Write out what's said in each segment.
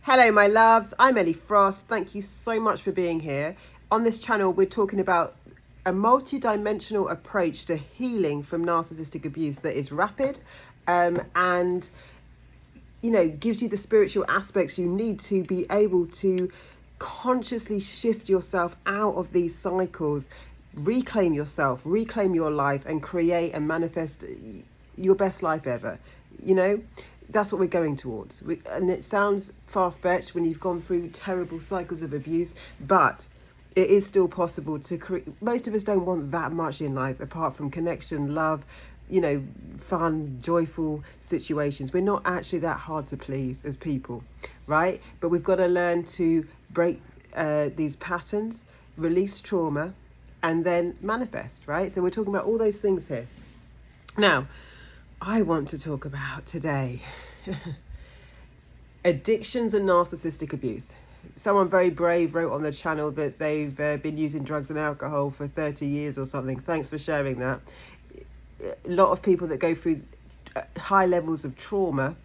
Hello, my loves. I'm Ellie Frost. Thank you so much for being here. On this channel, we're talking about a multi-dimensional approach to healing from narcissistic abuse that is rapid and gives you the spiritual aspects you need to be able to consciously shift yourself out of these cycles, reclaim yourself, reclaim your life, and create and manifest your best life ever. That's what we're going towards. And it sounds far-fetched when you've gone through terrible cycles of abuse, but it is still possible to create. Most of us don't want that much in life apart from connection, love, fun, joyful situations. We're not actually that hard to please as people, right? But we've got to learn to break these patterns, release trauma, and then manifest, right? So we're talking about all those things here. Now, I want to talk about today addictions and narcissistic abuse. Someone very brave wrote on the channel that they've been using drugs and alcohol for 30 years or something. Thanks for sharing that. A lot of people that go through high levels of trauma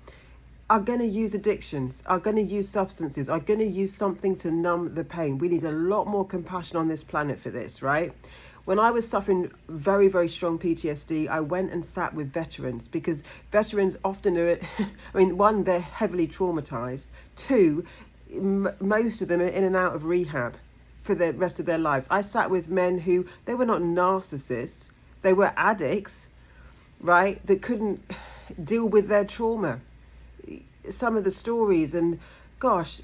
are going to use addictions, are going to use substances, are going to use something to numb the pain. We need a lot more compassion on this planet for this, right? When I was suffering very, very strong PTSD, I went and sat with veterans, because veterans often are, one, they're heavily traumatized. Two, most of them are in and out of rehab for the rest of their lives. I sat with men who, they were not narcissists, they were addicts, right, that couldn't deal with their trauma. Some of the stories, and gosh,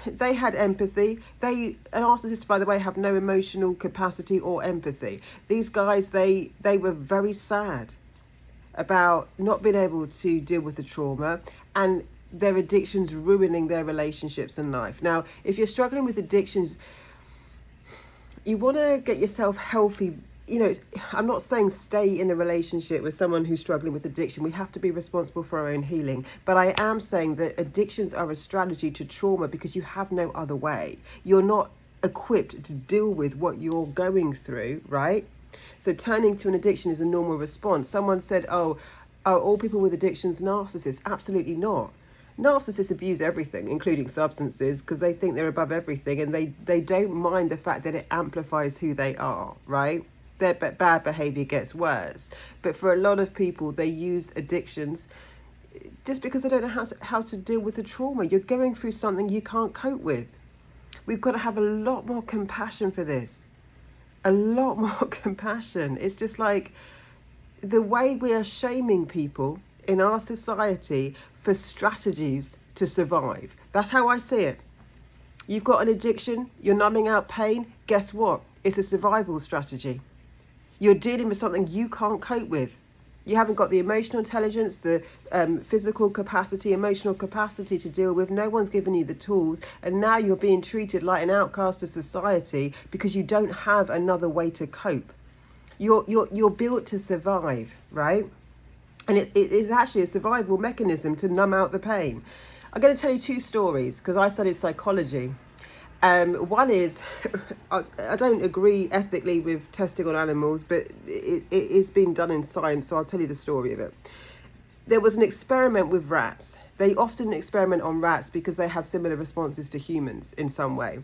they had empathy. Narcissists, by the way, have no emotional capacity or empathy. These guys, they were very sad about not being able to deal with the trauma and their addictions ruining their relationships and life. Now, if you're struggling with addictions, you want to get yourself healthy. I'm not saying stay in a relationship with someone who's struggling with addiction. We have to be responsible for our own healing. But I am saying that addictions are a strategy to trauma because you have no other way. You're not equipped to deal with what you're going through, right? So turning to an addiction is a normal response. Someone said, oh, are all people with addictions narcissists? Absolutely not. Narcissists abuse everything, including substances, because they think they're above everything, and they don't mind the fact that it amplifies who they are, right? Their bad behavior gets worse. But for a lot of people, they use addictions just because they don't know how to deal with the trauma. You're going through something you can't cope with. We've got to have a lot more compassion for this. A lot more compassion. It's just like the way we are shaming people in our society for strategies to survive. That's how I see it. You've got an addiction, you're numbing out pain. Guess what? It's a survival strategy. You're dealing with something you can't cope with. You haven't got the emotional intelligence, the physical capacity, emotional capacity to deal with. No one's given you the tools. And now you're being treated like an outcast of society because you don't have another way to cope. You're built to survive, right? And it is actually a survival mechanism to numb out the pain. I'm going to tell you two stories because I studied psychology. One is, I don't agree ethically with testing on animals, but it is being done in science, so I'll tell you the story of it. There was an experiment with rats. They often experiment on rats because they have similar responses to humans in some way.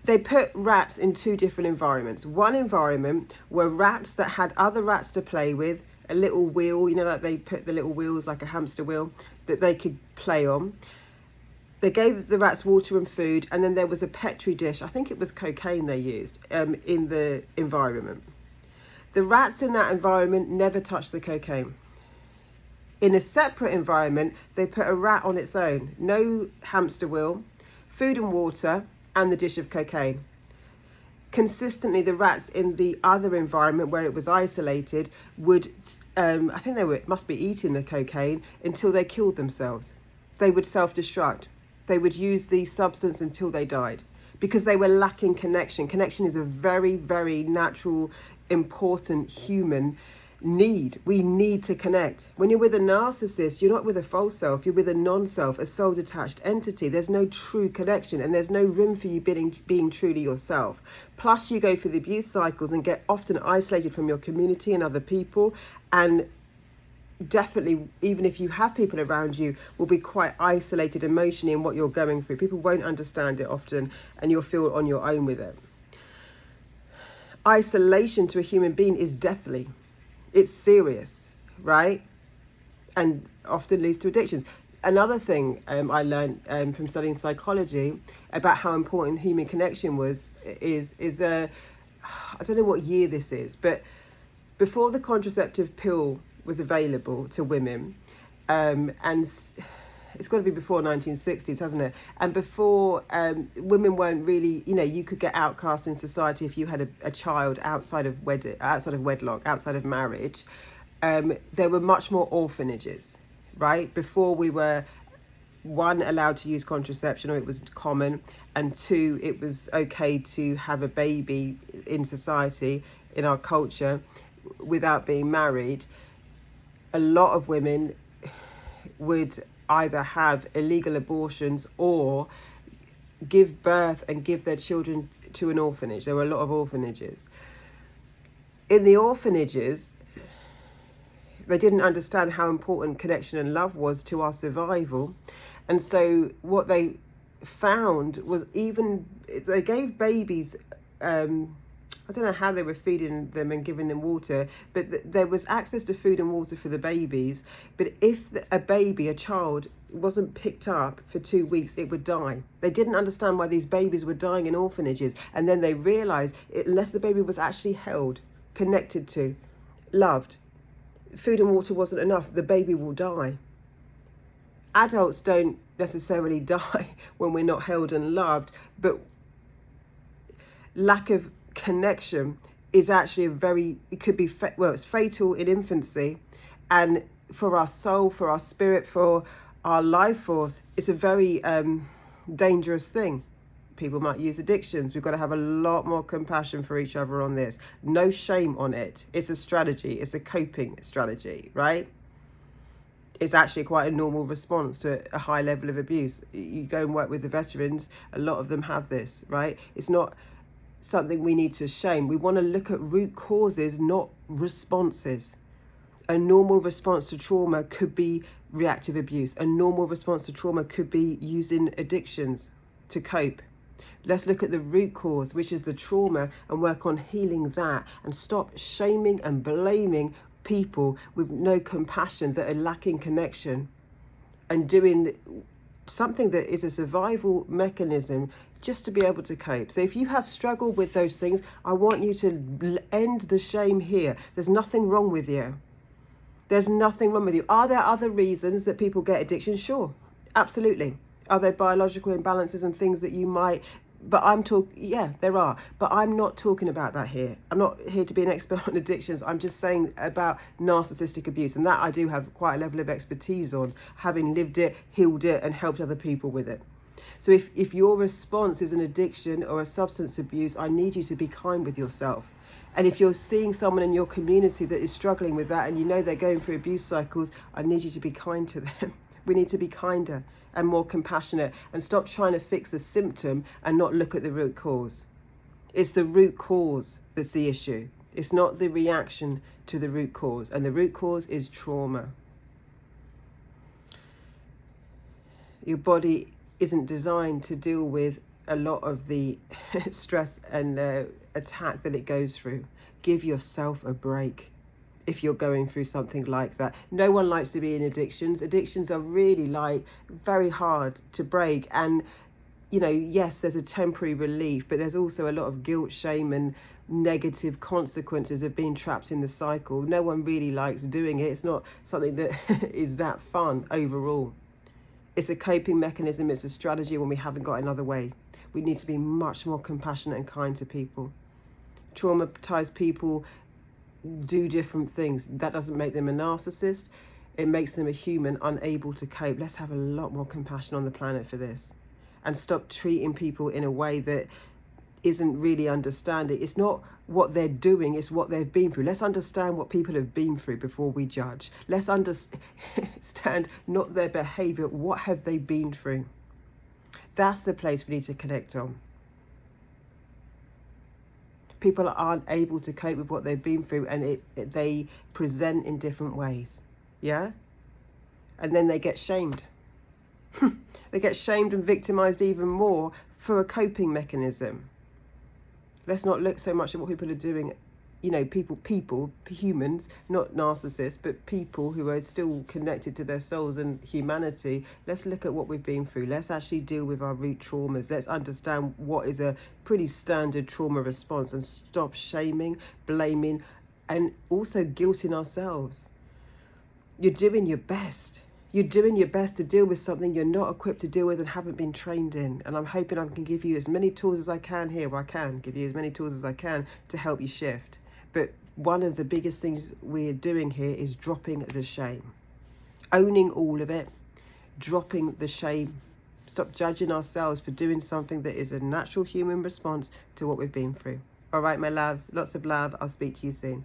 They put rats in two different environments. One environment were rats that had other rats to play with, a little wheel, like they put the little wheels like a hamster wheel that they could play on. They gave the rats water and food, and then there was a Petri dish. I think it was cocaine they used in the environment. The rats in that environment never touched the cocaine. In a separate environment, they put a rat on its own. No hamster wheel, food and water, and the dish of cocaine. Consistently, the rats in the other environment where it was isolated would, I think must be eating the cocaine until they killed themselves. They would self-destruct. They would use the substance until they died because they were lacking connection. Connection is a very, very natural, important human need. We need to connect. When you're with a narcissist, you're not with a false self, you're with a non-self, a soul-detached entity. There's no true connection and there's no room for you being truly yourself. Plus you go through the abuse cycles and get often isolated from your community and other people, and definitely, even if you have people around you, will be quite isolated emotionally in what you're going through. People won't understand it often, and you'll feel on your own with it. Isolation to a human being is deathly. It's serious, right? And often leads to addictions. Another thing I learned from studying psychology about how important human connection is I don't know what year this is, but before the contraceptive pill was available to women, and it's got to be before 1960s, hasn't it? And before, women weren't really, you could get outcast in society if you had a child outside of wedlock, outside of marriage. There were much more orphanages, right? Before we were, one, allowed to use contraception, or it was common, and two, it was okay to have a baby in society, in our culture, without being married. A lot of women would either have illegal abortions or give birth and give their children to an orphanage. There were a lot of orphanages. In the orphanages, they didn't understand how important connection and love was to our survival. And so what they found was, even they gave babies, I don't know how they were feeding them and giving them water, but there was access to food and water for the babies. But if a child wasn't picked up for 2 weeks, it would die. They didn't understand why these babies were dying in orphanages. And then they realized, unless the baby was actually held, connected to, loved, food and water wasn't enough, the baby will die. Adults don't necessarily die when we're not held and loved, but lack of connection is actually it could be, it's fatal in infancy, and for our soul, for our spirit, for our life force, it's a very dangerous thing. People might use addictions. We've got to have a lot more compassion for each other on this. No shame on it. It's a strategy. It's a coping strategy, right? It's actually quite a normal response to a high level of abuse. You go and work with the veterans, a lot of them have this, right? It's not something we need to shame. We want to look at root causes, not responses. A normal response to trauma could be reactive abuse. A normal response to trauma could be using addictions to cope. Let's look at the root cause, which is the trauma, and work on healing that, and stop shaming and blaming people with no compassion that are lacking connection, and doing something that is a survival mechanism just to be able to cope. So if you have struggled with those things, I want you to end the shame here. There's nothing wrong with you. There's nothing wrong with you. Are there other reasons that people get addiction? Sure, absolutely. Are there biological imbalances and things that you might, there are, but I'm not talking about that here. I'm not here to be an expert on addictions. I'm just saying about narcissistic abuse, and that I do have quite a level of expertise on, having lived it, healed it, and helped other people with it. So if your response is an addiction or a substance abuse, I need you to be kind with yourself. And if you're seeing someone in your community that is struggling with that, and you know they're going through abuse cycles, I need you to be kind to them. We need to be kinder and more compassionate, and stop trying to fix a symptom and not look at the root cause. It's the root cause that's the issue. It's not the reaction to the root cause. And the root cause is trauma. Your body isn't designed to deal with a lot of the stress and attack that it goes through. Give yourself a break if you're going through something like that. No one likes to be in addictions. Addictions are really very hard to break. And, yes, there's a temporary relief, but there's also a lot of guilt, shame, and negative consequences of being trapped in the cycle. No one really likes doing it. It's not something that is that fun overall. It's a coping mechanism. It's a strategy when we haven't got another way. We need to be much more compassionate and kind to people. Traumatized people do different things. That doesn't make them a narcissist. It makes them a human unable to cope. Let's have a lot more compassion on the planet for this, and stop treating people in a way that isn't really understanding. It's not what they're doing, it's what they've been through. Let's understand what people have been through before we judge. Let's understand not their behavior, what have they been through. That's the place we need to connect on. People aren't able to cope with what they've been through, and they present in different ways. yeah? And then they get shamed. They get shamed and victimized even more for a coping mechanism. Let's not look so much at what people are doing. You know, humans, not narcissists, but people who are still connected to their souls and humanity. Let's look at what we've been through. Let's actually deal with our root traumas. Let's understand what is a pretty standard trauma response and stop shaming, blaming, and also guilting ourselves. You're doing your best. You're doing your best to deal with something you're not equipped to deal with and haven't been trained in. And I'm hoping I can give you as many tools as I can here. Well, I can give you as many tools as I can to help you shift. But one of the biggest things we're doing here is dropping the shame. Owning all of it. Dropping the shame. Stop judging ourselves for doing something that is a natural human response to what we've been through. All right, my loves. Lots of love. I'll speak to you soon.